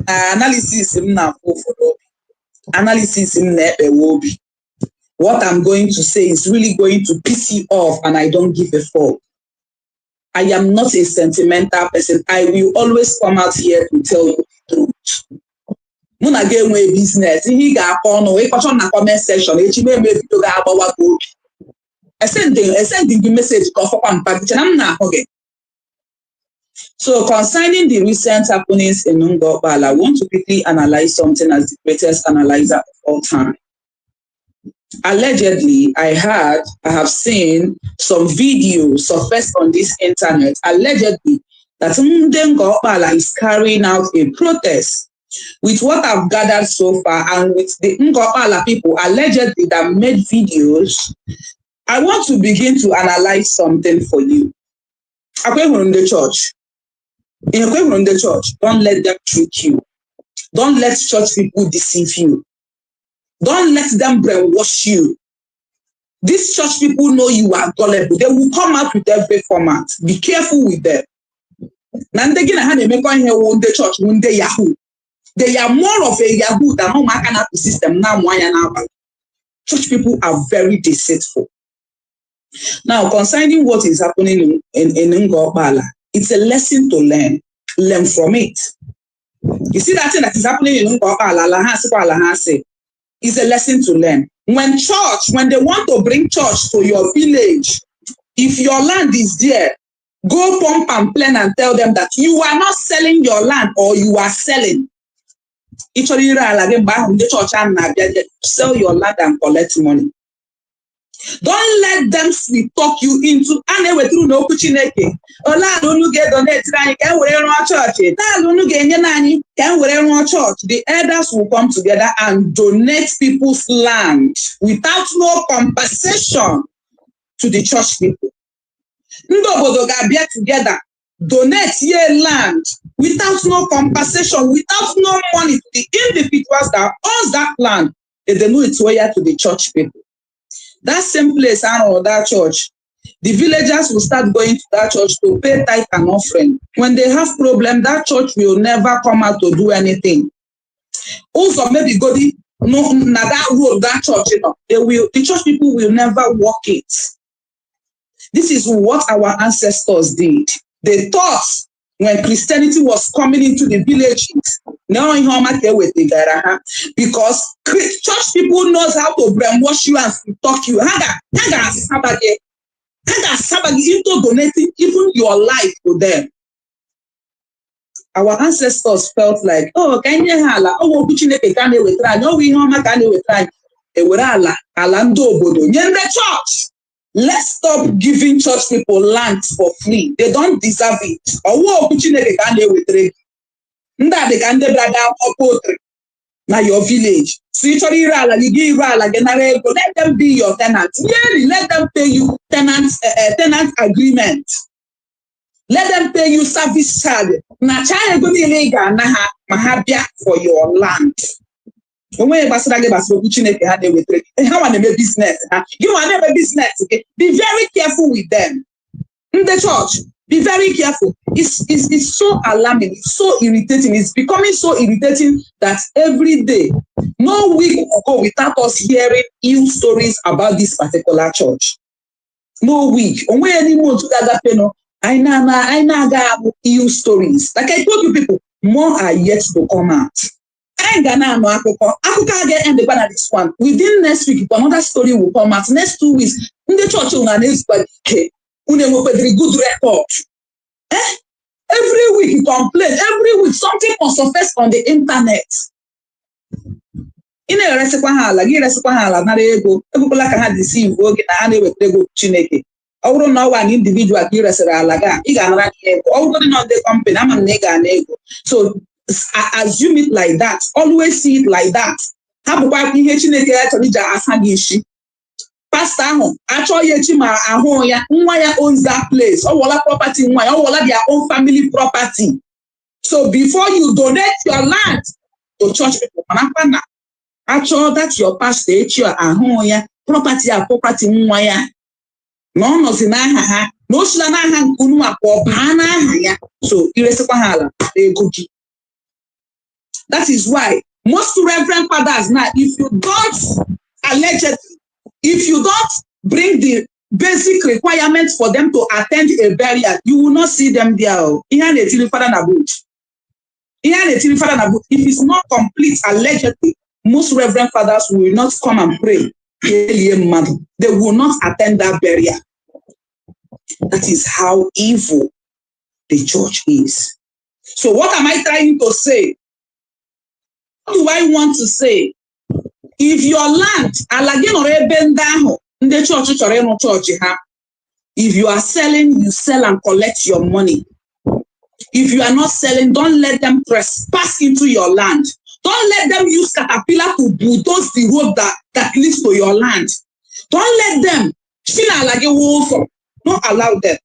analysis m na ụfọdụ analysis m na-ekpewe obi. What I'm going to say is really going to piss you off, and I don't give a fuck. I am not a sentimental person. I will always come out here to tell you the truth. Muna ga enwe business. Ihe ga-akọ ọnụ ịkọchọ na comment section echi me video ga-agbawa go. Sending the message ka ọfọkwa mpa na m na-ahụ gị. So concerning the recent happenings in Ngo Okpala, I want to quickly analyze something as the greatest analyzer of all time. Allegedly, I have seen some videos surfaced on this internet, allegedly, that Ngo Okpala is carrying out a protest. With what I've gathered so far, and with the Ngo Okpala people allegedly that made videos, I want to begin to analyze something for you. In the church, don't let them trick you. Don't let church people deceive you. Don't let them brainwash you. These church people know you are gullible. They will come out with every format. Be careful with them. The church when they Yahoo. They are more of a Yahoo than no man can system now. Church people are very deceitful. Now, concerning what is happening in Ngo Okpala, it's a lesson to learn. Learn from it. You see that thing that is happening in Ngo Okpala, is a lesson to learn. When they want to bring church to your village, if your land is there, go pump and plan and tell them that you are not selling your land or you are selling. Sell your land and collect money. Don't let them sweet talk you into no church. The elders will come together and donate people's land without no compensation to the church people. Together, donate your land without no compensation, without no money to the individuals that owns that land. They know it's way to the church people. That same place or that church, the villagers will start going to that church to pay tithe and offering. When they have problem, that church will never come out to do anything. Also, maybe go that road, that church, the church people will never walk it. This is what our ancestors did. They thought when Christianity was coming into the villages, because church people knows how to brainwash you and talk you. Into donating even your life to them. Our ancestors felt like, church. Let's stop giving church people land for free. They don't deserve it. Now your village. Let them be your tenants. Really, let them pay you tenant agreement. Let them pay you service charge. For your land. How want to make business? You want to make business? Okay? Be very careful with them. In the church, be very careful. It's so alarming. It's so irritating. It's becoming so irritating that every day, no week will go without us hearing ill stories about this particular church. No week. I know ill stories. Like I told you people, more are yet to come out. I get end the this one. Within next week, another story will come out. Next 2 weeks, in the church, good record. Every week you complain. Every week something must surface on the internet. In a recipe, deceive Chineke. I don't know an individual here as a laga. The company. I'm a nega. So assume it like that. Always see it like that. Pastor actually owns that place. Or property, or their own family property. So before you donate your land to church people, actually that's your pastor, your property no zinaha no shilana kunu akwa bana ya so iresikwa hala egogi. That is why most reverend fathers now, if you don't allegedly, if you don't bring the basic requirements for them to attend a burial, you will not see them there. If it's not complete, allegedly, most reverend fathers will not come and pray. They will not attend that burial. That is how evil the church is. So what am I trying to say? What do I want to say? If your land, if you are selling, you sell and collect your money. If you are not selling, don't let them trespass into your land. Don't let them use caterpillar to bulldoze the road that leads to your land. Don't let them. Don't allow them.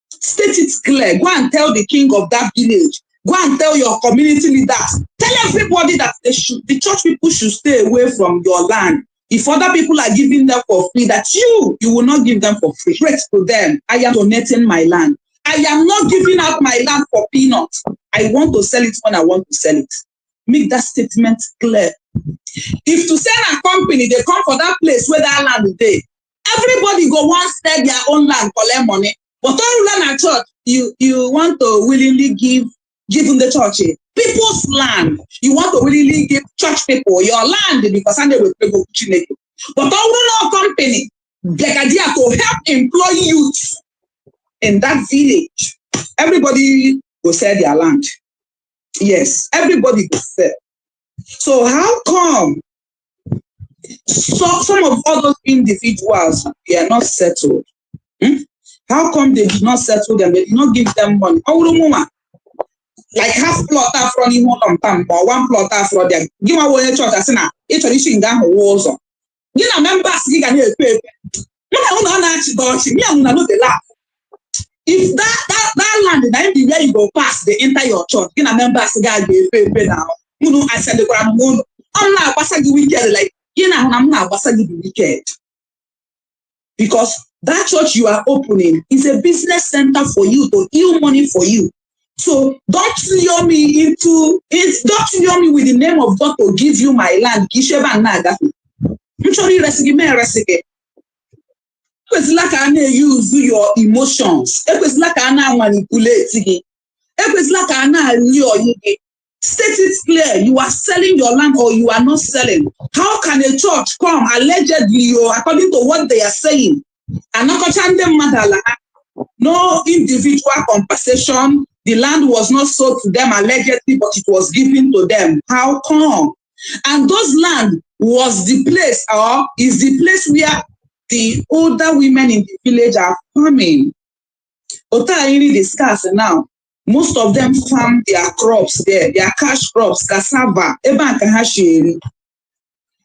State it clear. Go and tell the king of that village. Go and tell your community leaders. Tell everybody that the church people should stay away from your land. If other people are giving them for free, that you will not give them for free. Straight to them. I am donating my land. I am not giving out my land for peanuts. I want to sell it when I want to sell it. Make that statement clear. If to send a company, they come for that place where that land is there. Everybody go one step their own land, collect money. But all land at church, you want to willingly give them the church people's land. You want to willingly give church people your land because they will pay go to. But all company, like idea to help employ youth in that village. Everybody will sell their land. Yes, everybody will sell. So how come some of all those individuals they are not settled? How come they did not settle them? They did not give them money. Like half plot from him on pump or one plot from them. Give away a church as now. Each of you down walls on. You know, members you can hear paper. If that land is where you go past the enter your church, you know, members guy pay now. I said the grand moon. I'm not passing wicked like I'm not passing wicked. Because that church you are opening is a business center for you to earn money for you. So don't lure me with the name of God to give you my land. It's like I use your emotions. It's like I manipulate. It's like I lure you. State it clear. You are selling your land or you are not selling. How can a church come allegedly or according to what they are saying? No individual compensation. The land was not sold to them allegedly, but it was given to them. How come? And those land was the place or is the place where the older women in the village are farming. Really discuss now. Most of them farm their crops there, their cash crops, cassava,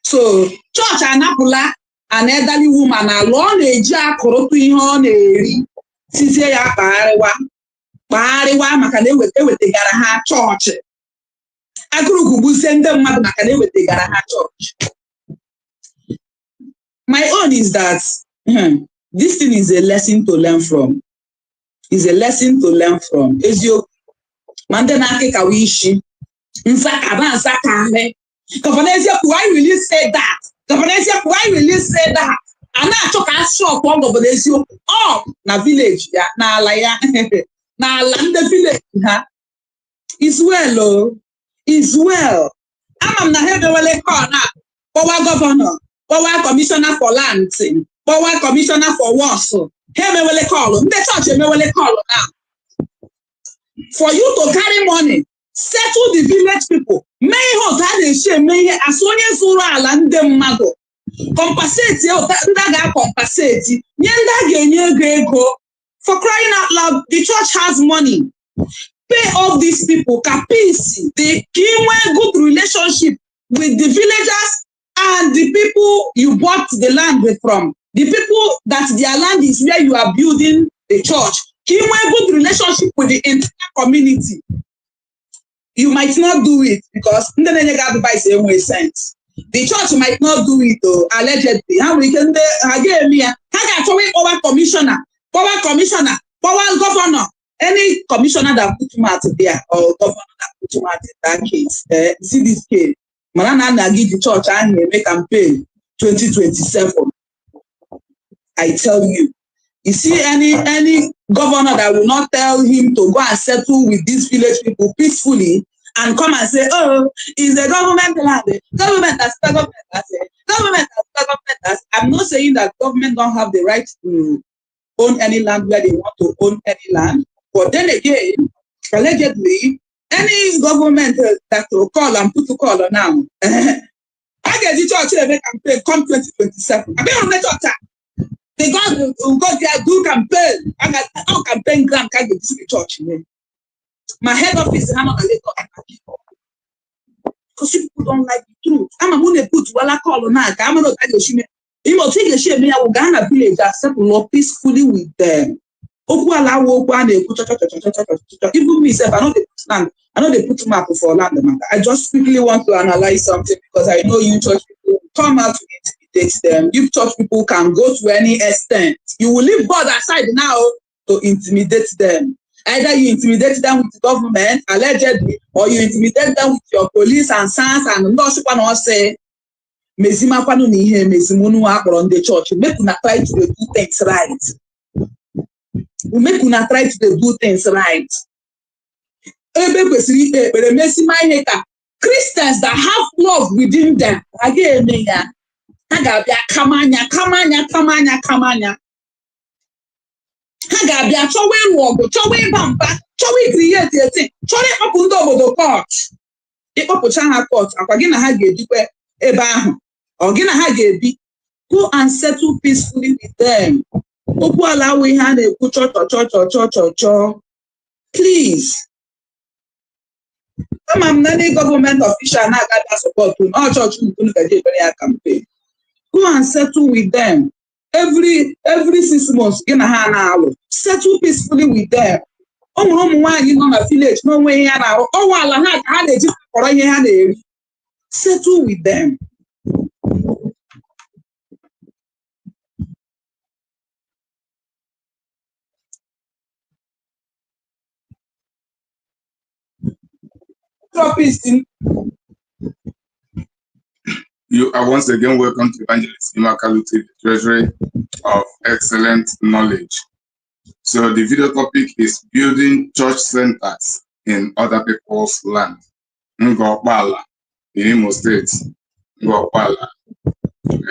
so church anapula an elderly woman alone eja korotu ihe ọ na-eri tizie ya kpagharịwa maka na ewetegara ha chọọchị agụrụgụgbuzie ndị mmadụ maka na ewetegara ha chọọchị. My own is that this thing is a lesson to learn from. Is a lesson to learn from. Eziokwu ma ndị na-akịka wishi nzakaba nzakare. Why will you say that? Why will you say that? And I took a shop on the oh, na village, ya, na alaya, na land the village, is well, oh, is well. I'm not head of corner, power governor, power commissioner for land, power commissioner for Warsaw. Here me will call them. The church me will call now. For you to carry money, settle the village people. May hold that is shame. May as soon as you are and them mago compensate you. That compensate. For crying out loud, the church has money. Pay off these people. Capisi. They keep a good relationship with the villagers and the people you bought the land from. The people that their land is where you are building the church. Keep a good relationship with the entire community. You might not do it because the church might not do it allegedly. How we can power commissioner, power governor, any commissioner that put him out there or governor that automatic that case. See this case. Manana give the church and make campaign 2027. I tell you. You see any governor that will not tell him to go and settle with these village people peacefully and come and say, oh, it's the government land. Government has. I'm not saying that government don't have the right to own any land where they want to own any land. But then again, allegedly, any government that will call and put to call on now, I get the church make campaign come 2027. I mean, on the church. They go there, do campaign. I got no campaign grant can't get to the church. My head office is not a little because people don't like the truth. I'm going to put what I call on that. I'm going to tell you, you will take a shame. I will go to village that settle peacefully with them. Even myself, I know they put land. I know they put map for land. I just quickly want to analyze something because I know you church people come out to intimidate them. You church people can go to any extent. You will leave God aside now to intimidate them. Either you intimidate them with the government, allegedly, or you intimidate them with your police and SANS and not say, Mezima kwanu ni ihe mezimunu akpọrọ ndị church. Make una try to do things right. Make una try to do things right. Christians that have love within them. Again, kamanya. Hagabia chowe wogo, chowe bamba, chowe create a thing, chowe open the court. If Opochana court, Aquagina Hage Eba, or Gina Hage go and settle peacefully with them. Oku allow we hand a church. Please. I'm any government official now got that support to all church campaign. Go and settle with them. Every 6 months, in a hour, settle peacefully with them. Village, no way now. Oh, while I had a for settle with them. You are once again welcome to Evangelist Imakaluti, the Treasury of Excellent Knowledge. So the video topic is building church centers in other people's land. Ngo Okpala, in Imo State. Ngo Okpala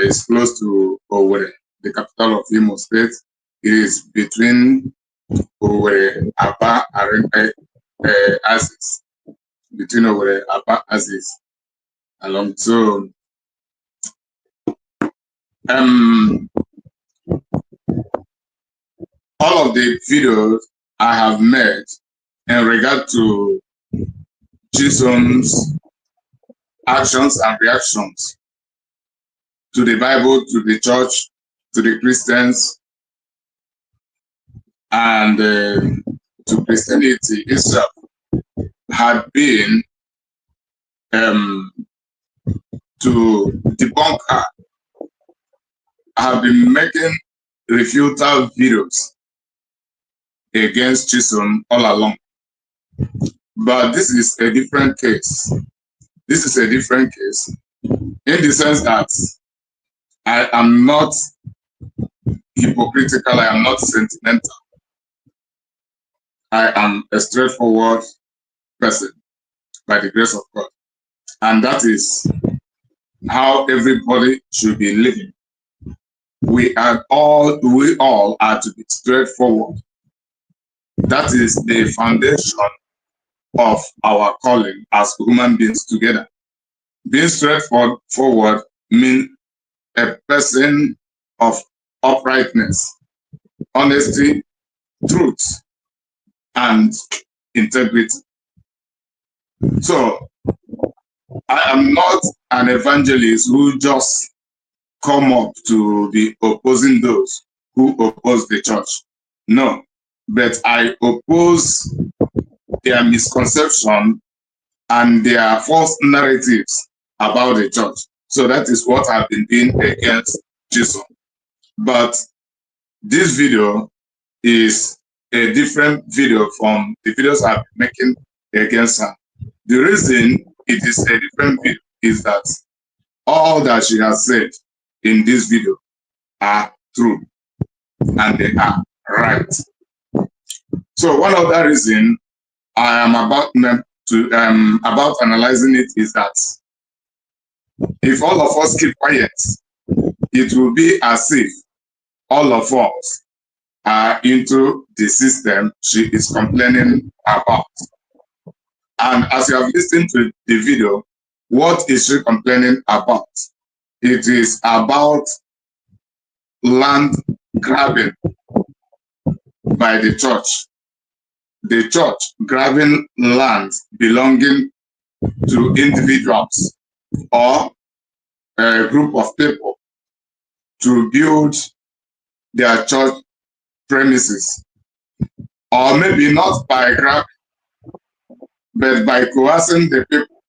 is close to Owerri, the capital of Imo State. It is between Owerri, Aba, and Axis. Between Owerri, Aba, Axis. Along so. All of the videos I have made in regard to Chisholm's actions and reactions to the Bible, to the church, to the Christians, and to Christianity itself had been to debunk her. I have been making refutal videos against Chisholm all along. But this is a different case. This is a different case in the sense that I am not hypocritical, I am not sentimental. I am a straightforward person by the grace of God. And that is how everybody should be living. We all are to be straightforward. That is the foundation of our calling as human beings together. Being straightforward means a person of uprightness, honesty, truth, and integrity. So, I am not an evangelist who just come up to be opposing those who oppose the church. No, but I oppose their misconception and their false narratives about the church. So that is what I've been doing against Jesus. But this video is a different video from the videos I've been making against her. The reason it is a different video is that all that she has said in this video are true and they are right. So one other reason I am about analyzing it is that if all of us keep quiet, it will be as if all of us are into the system she is complaining about. And as you have listened to the video, what is she complaining about? It is about land grabbing by the church. The church grabbing land belonging to individuals or a group of people to build their church premises. Or maybe not by grabbing, but by coercing the people,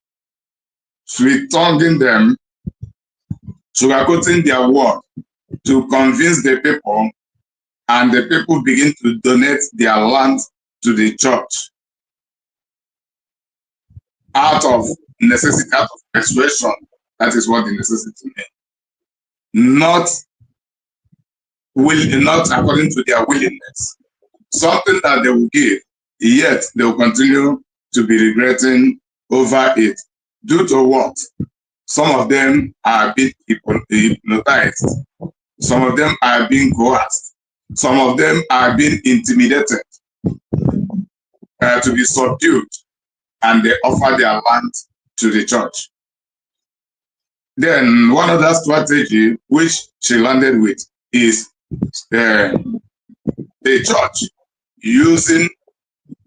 sweet-tonguing them, sugarcoating their word to convince the people, and the people begin to donate their land to the church out of necessity, out of persuasion. That is what the necessity means. Not according to their willingness. Something that they will give, yet they will continue to be regretting over it. Due to what? Some of them are being hypnotized. Some of them are being coerced. Some of them are being intimidated to be subdued, and they offer their land to the church. Then one other strategy which she landed with is the church using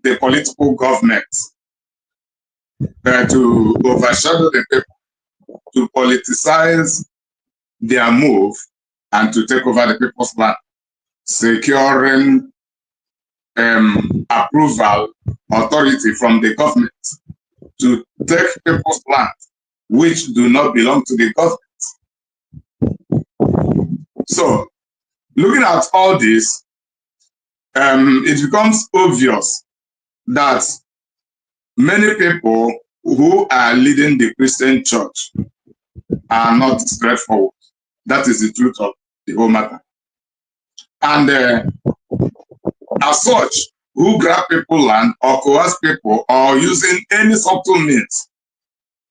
the political government to overshadow the people, to politicize their move and to take over the people's land, securing approval, authority from the government to take people's land which do not belong to the government. So, looking at all this, it becomes obvious that many people who are leading the Christian church are not straightforward. That is the truth of the whole matter. And as such, who grab people land or coerce people or using any subtle means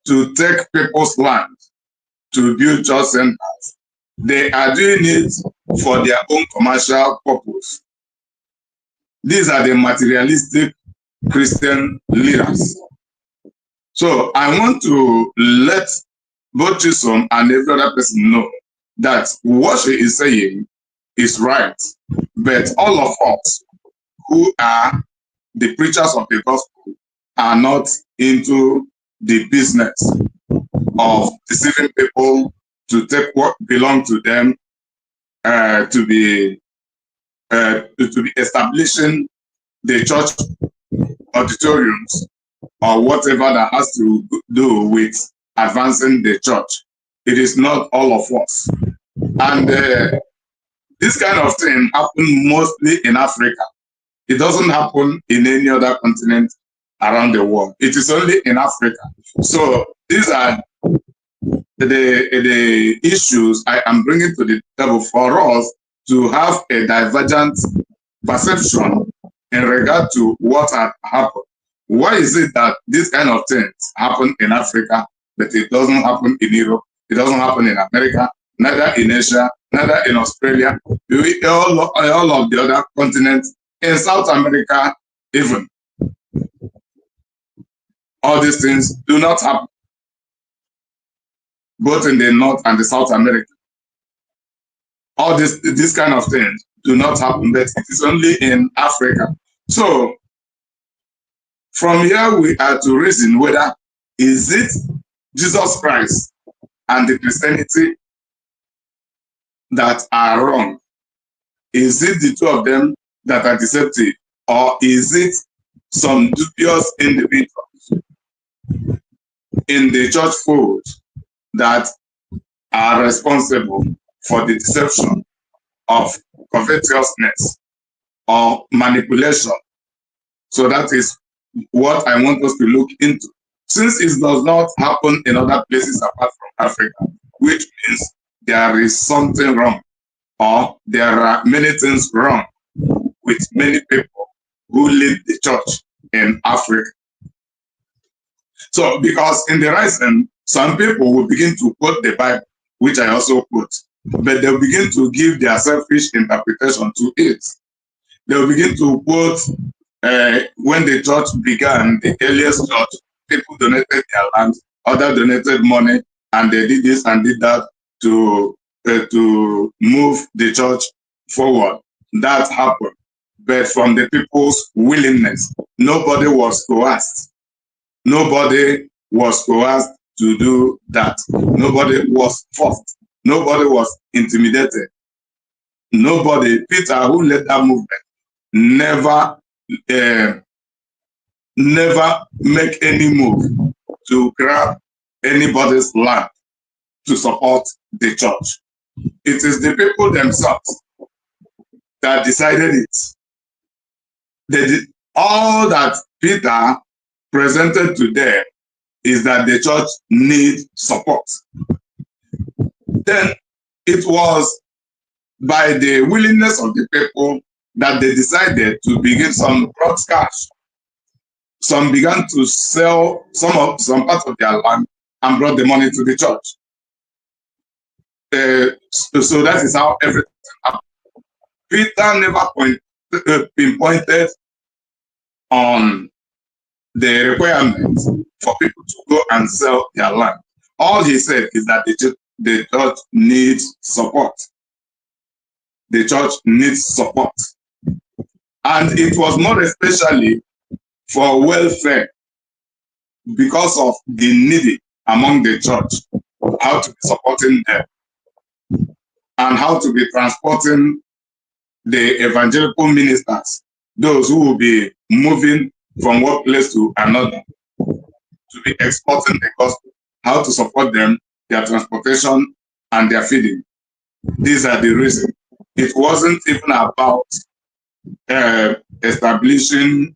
to take people's land to build church centers, they are doing it for their own commercial purpose. These are the materialistic Christian leaders. So I want to let both Chisom and every other person know that what she is saying is right, but all of us who are the preachers of the gospel are not into the business of deceiving people to take what belongs to them, to be establishing the church auditoriums or whatever that has to do with advancing the church. It is not all of us. And this kind of thing happens mostly in Africa. It doesn't happen in any other continent around the world. It is only in Africa. So these are the issues I am bringing to the table for us to have a divergent perception in regard to what had happened. Why is it that this kind of things happen in Africa, but it doesn't happen in Europe, it doesn't happen in America, neither in Asia, neither in Australia, all of the other continents, in South America even? All these things do not happen, both in the North and the South America. All this kind of things do not happen, but it is only in Africa. So from here we are to reason whether is it Jesus Christ and the Christianity that are wrong? Is it the two of them that are deceptive? Or is it some dubious individuals in the church fold that are responsible for the deception of covetousness or manipulation? So that is what I want us to look into. Since it does not happen in other places apart from Africa, which means there is something wrong, or there are many things wrong with many people who lead the church in Africa. So, because in the rising, some people will begin to quote the Bible, which I also quote, but they'll begin to give their selfish interpretation to it. They'll begin to quote when the church began, the earliest church, people donated their land, others donated money, and they did this and did that to move the church forward. That happened, but from the people's willingness. Nobody was coerced. Nobody was coerced to do that. Nobody was forced. Nobody was intimidated. Nobody, Peter, who led that movement, never make any move to grab anybody's land to support the church. It is the people themselves that decided it. They did, all that Peter presented to them is that the church needs support. Then it was by the willingness of the people that they decided to begin some broadcast. Some began to sell some parts of their land and brought the money to the church. So that is how everything happened. Peter never pinpointed on the requirement for people to go and sell their land. All he said is that the church needs support. The church needs support. And it was more especially for welfare, because of the needy among the church, how to be supporting them and how to be transporting the evangelical ministers, those who will be moving from one place to another to be exporting the gospel, how to support them, their transportation and their feeding. These are the reasons. It wasn't even about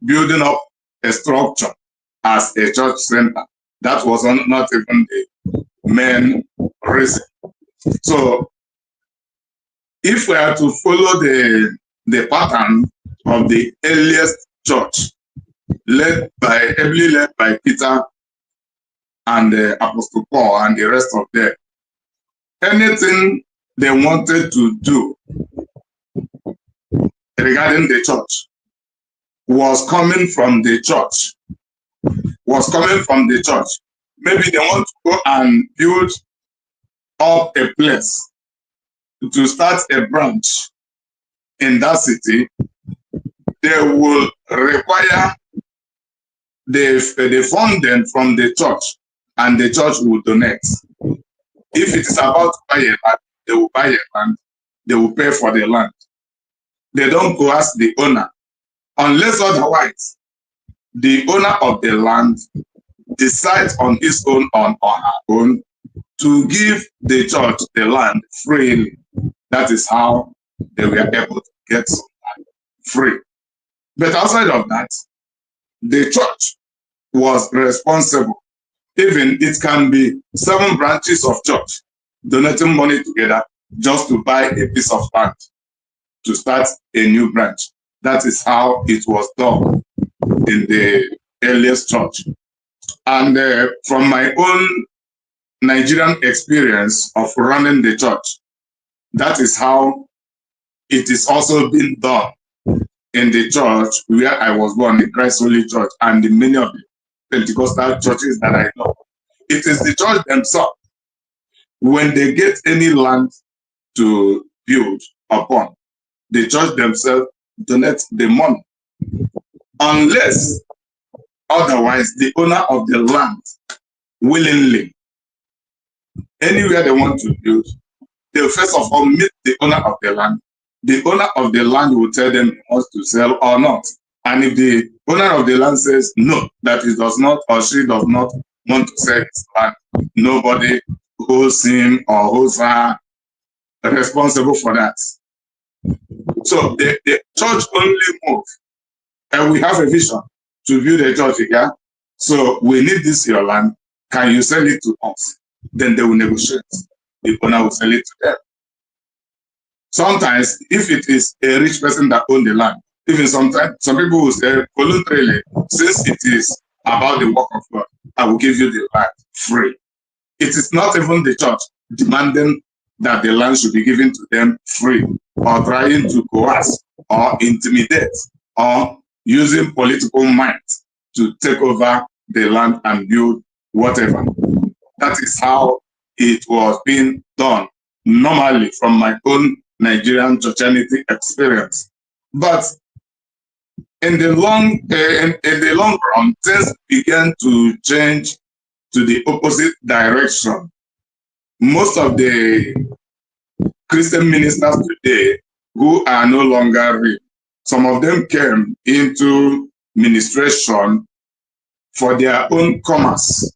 building up a structure as a church center. That was not even the main reason. So, if we are to follow the pattern of the earliest church, heavily led by Peter and Apostle Paul and the rest of them, anything they wanted to do regarding the church was coming from the church. Maybe they want to go and build up a place to start a branch in that city. They will require the funding from the church, and the church will donate. If it is about to buy a land, they will buy a land. They will pay for the land. They don't go ask the owner, unless otherwise the owner of the land decides on his own or her own to give the church the land freely. That is how they were able to get some land free. But outside of that, the church was responsible. Even it can be 7 branches of church donating money together just to buy a piece of land to start a new branch. That is how it was done in the earliest church. And from my own Nigerian experience of running the church, that is how it is also being done in the church where I was born, in Christ Holy Church, and in many of the Pentecostal churches that I know. It is the church themselves, when they get any land to build upon, the church themselves donates the money. Unless otherwise the owner of the land willingly, anywhere they want to build, they will first of all meet the owner of the land. The owner of the land will tell them he wants to sell or not. And if the owner of the land says no, that he does not or she does not want to sell his land, nobody holds him or holds her responsible for that. So the church only moves, and we have a vision to build a church here. So we need this your land. Can you sell it to us? Then they will negotiate. The owner will sell it to them. Sometimes, if it is a rich person that owns the land, even sometimes some people will say voluntarily, since it is about the work of God, I will give you the land free. It is not even the church demanding that the land should be given to them free, or trying to coerce or intimidate or using political might to take over the land and build whatever. That is how it was being done normally from my own Nigerian churchianity experience. But in the long run, things began to change to the opposite direction. Most of the Christian ministers today who are no longer real, some of them came into ministration for their own commerce,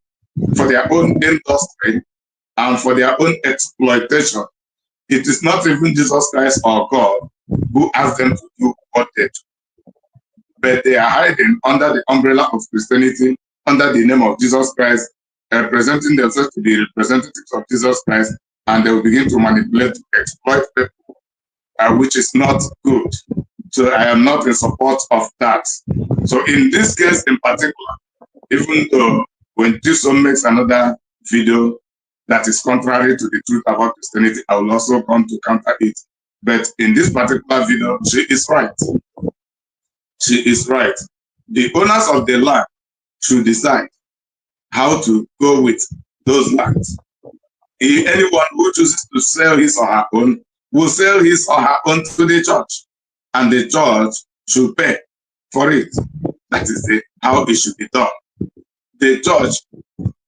for their own industry, and for their own exploitation. It is not even Jesus Christ or God who asked them to do what they do, but they are hiding under the umbrella of Christianity, under the name of Jesus Christ, presenting themselves to be representatives of Jesus Christ, and they will begin to manipulate, to exploit people, which is not good. So I am not in support of that. So in this case in particular, even though when Tiso makes another video that is contrary to the truth about Christianity, I will also come to counter it. But in this particular video, she is right. She is right. The owners of the land should decide how to go with those lands. If anyone who chooses to sell his or her own will sell his or her own to the church, and the church should pay for it. That is how it should be done. The church,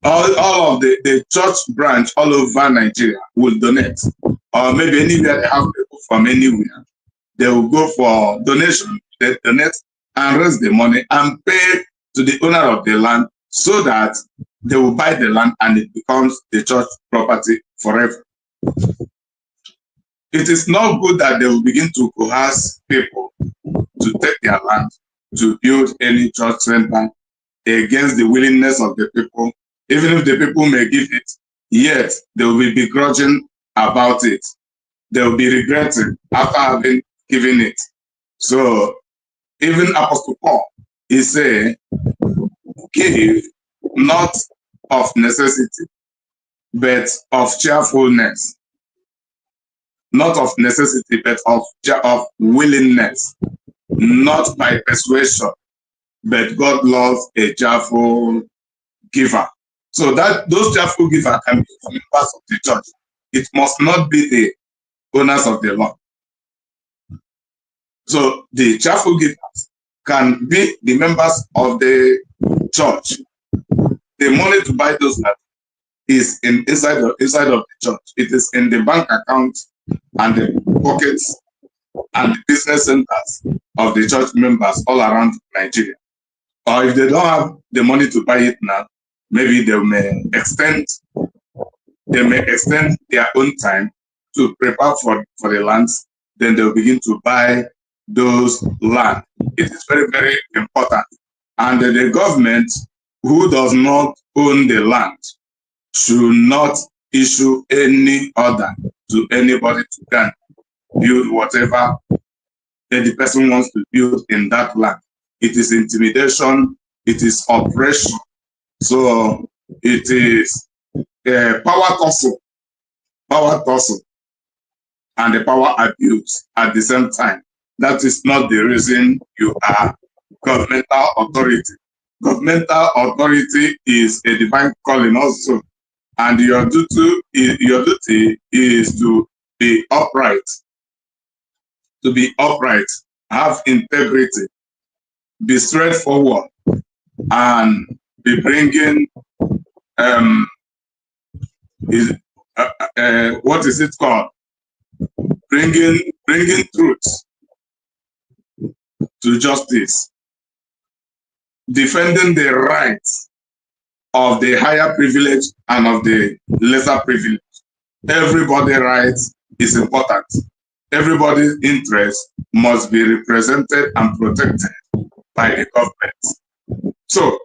all of the church branch all over Nigeria will donate, or maybe anywhere they have people from anywhere, they will go for donation. They donate and raise the money and pay to the owner of the land, so that they will buy the land and it becomes the church property forever. It is not good that they will begin to coerce people to take their land, to build any church center against the willingness of the people. Even if the people may give it, yet they will be begrudging about it. They will be regretting after having given it. So even Apostle Paul, he said, give not of necessity, but of cheerfulness. Not of necessity, but of willingness. Not by persuasion, but God loves a cheerful giver. So that those cheerful givers can be members of the church. It must not be the owners of the land. So the cheerful givers can be the members of the church. The money to buy those lands is inside of the church. It is in the bank account and the pockets and the business centers of the church members all around Nigeria. Or if they don't have the money to buy it now, maybe they may extend their own time to prepare for the lands. Then they'll begin to buy those land. It is very, very important. And the government, who does not own the land, should not issue any order to anybody to can build whatever that the person wants to build in that land. It is intimidation, it is oppression. So it is a power tussle, and the power abuse at the same time. That is not the reason you are governmental authority. Governmental authority is a divine calling also, and your duty is to be upright, have integrity, be straightforward, and be bringing what is it called? Bringing truth to justice, defending the rights of the higher privilege and of the lesser privilege. Everybody's rights is important. Everybody's interest must be represented and protected by the government. So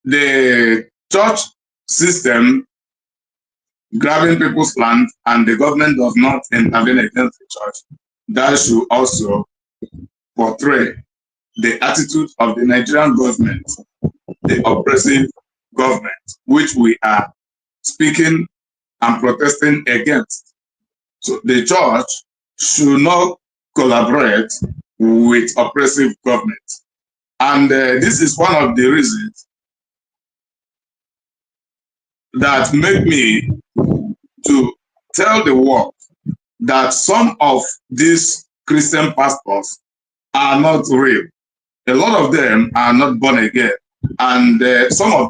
the church system grabbing people's land and the government does not intervene against the church, that should also portray the attitude of the Nigerian government, the oppressive government, which we are speaking and protesting against. So the church should not collaborate with oppressive government. And this is one of the reasons that make me to tell the world that some of these Christian pastors are not real. A lot of them are not born again, and some of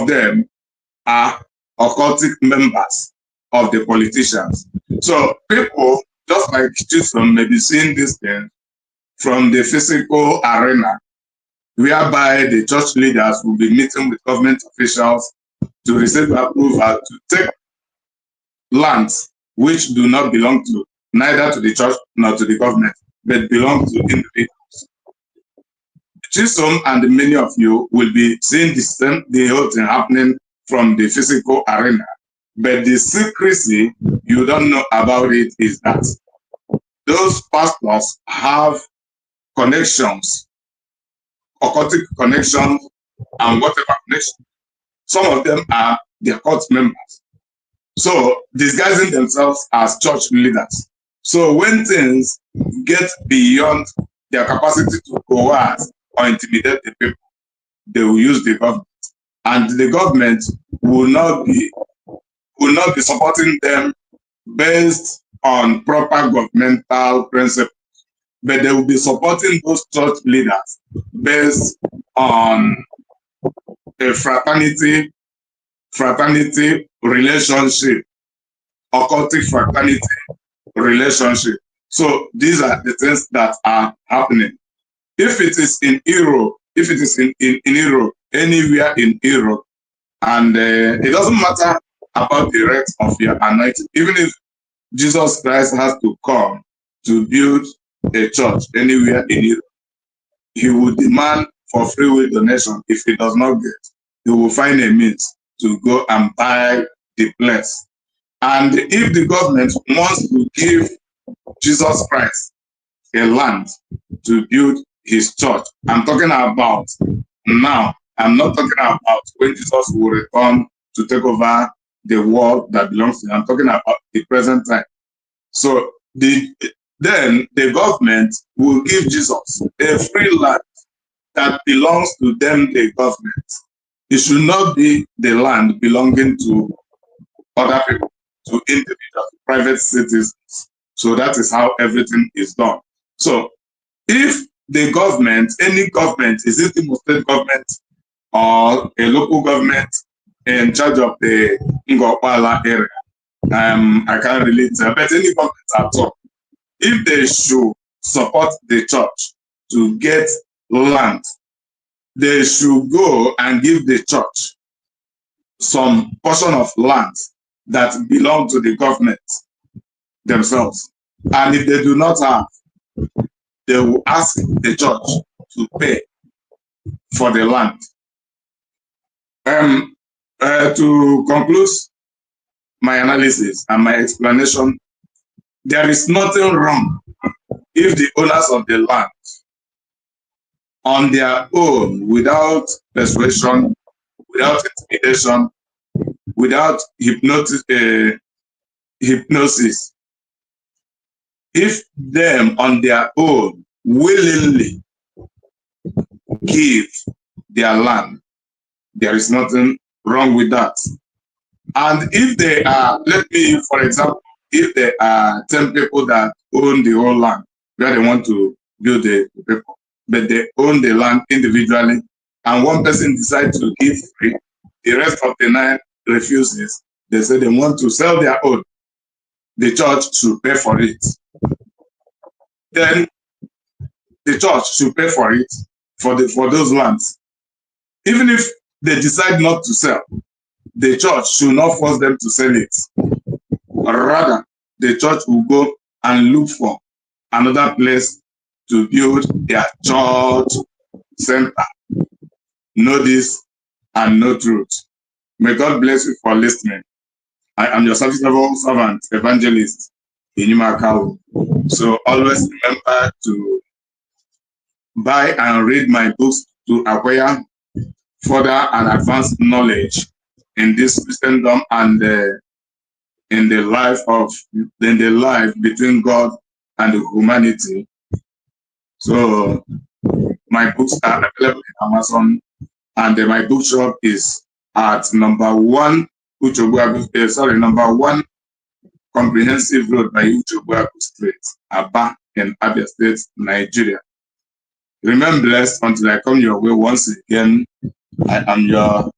them are occultic members of the politicians. So people, just like Chisholm, may be seeing this thing from the physical arena, whereby the church leaders will be meeting with government officials to receive approval to take lands which do not belong to neither to the church nor to the government, but belong to individuals. Chisholm and many of you will be seeing the whole thing happening from the physical arena. But the secrecy you don't know about it is that those pastors have connections, occultic connections, and whatever connections. Some of them are their cult members. So disguising themselves as church leaders. So when things get beyond their capacity to coerce or intimidate the people, they will use the government. And the government will not be supporting them based on proper governmental principles, but they will be supporting those church leaders based on a fraternity relationship, occultic fraternity relationship. So these are the things that are happening. If it is in Europe, Europe, anywhere in Europe, and it doesn't matter about the rate of your anointing, even if Jesus Christ has to come to build a church anywhere in Europe, he will demand for free will donation. If he does not get, he will find a means to go and buy the place. And if the government wants to give Jesus Christ a land to build his church, I'm talking about now. I'm not talking about when Jesus will return to take over the world that belongs to him. I'm talking about the present time. So then the government will give Jesus a free land that belongs to them, the government. It should not be the land belonging to other people, to individuals, private citizens. So that is how everything is done. So if the government, any government, is it the state government or a local government in charge of the Ngo Okpala area, I can't really tell, but any government at all, if they should support the church to get land, they should go and give the church some portion of land that belong to the government themselves. And if they do not have, they will ask the church to pay for the land. To conclude my analysis and my explanation, there is nothing wrong if the owners of the land, on their own, without persuasion, without intimidation, without hypnosis, if them on their own willingly give their land, there is nothing wrong with that. And if they are, let me, for example, if there are 10 people that own the whole land where they want to build the people, but they own the land individually, and one person decides to give free, the rest of the 9 refuses, they say they want to sell their own, the church should pay for it. Then the church should pay for it, for those lands. Even if they decide not to sell, the church should not force them to sell it. Rather, the church will go and look for another place to build their church center. know this and know truth. May God bless you for listening. I am your serviceable servant, evangelist, Ngo Okpala. So always remember to buy and read my books to acquire further and advanced knowledge in this Christendom and in the life between God and humanity. So my books are available in Amazon, and my bookshop is at number 1 number 1 Comprehensive Road by Uchobuaku Street, Aba in Abia State, Nigeria. Remain blessed until I come your way once again. I am your